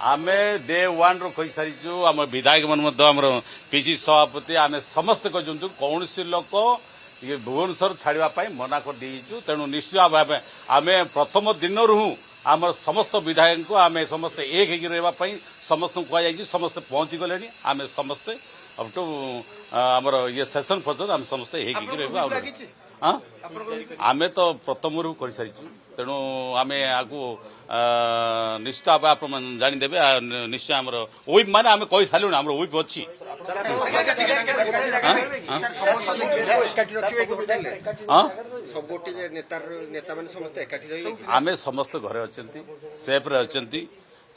आमे day one row कही सारीचु आम विधायक मन पीसी सभापति आमे समस्त कहूँ कौन लोक ये भुवनेश्वर छाड़ापी मना कर देचु तेणु निश्चित भाव आम प्रथम दिन रू आम समस्त विधायक को आम समस्त एक होगी समस्त कहुई समस्ते पहुंची गले आम समस्ते अब टू आमर ये सेशन पर्यटन आम समस्ते एक आमे तो प्रथम रू कर सारी तेणु आम आपको निश्चित भाव आप जानीदेवे निश्चय आम ओइप माने आम कही सारू आम ओइप अच्छी आम समस्त घरे अच्छा सेफ्रे अच्छा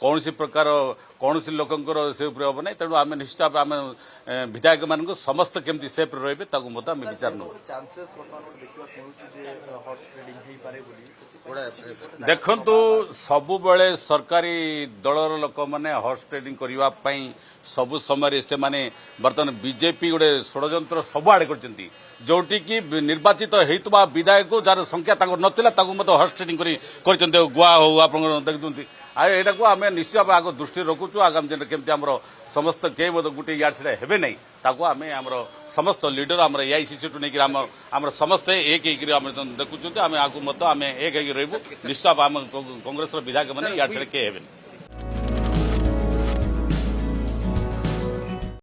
कौन प्रकार कौन लोकंर से हम ना तेणु आम निश्चित भाव आम विधायक मान समस्त केमती सेफ रे विचार नौ देखु सबु बेले सरकारी दलर लोक मैंने हॉर्स ट्रेडिंग करने सबु समय से माने बर्तमान बीजेपी गोटे षड्यंत्र सबुआड़े जोटि की निर्वाचित होता विधायक जार संख्या नाला हॉर्स ट्रेडिंग कर गुआ हो आप देखुं यहाँ को आम निश्चित भाव आग दृष्टि रखुचु आगामी दिन केमती आम समस्त कई गोटे यार से हे ना ताको आम आम समस्त लीडर आम एआईसीसी टू नहीं आम समस्ते एक देखुं आम आगे आम एक रही निश्चित भाव आम कांग्रेस विधायक मैंने यार से किए हेबे।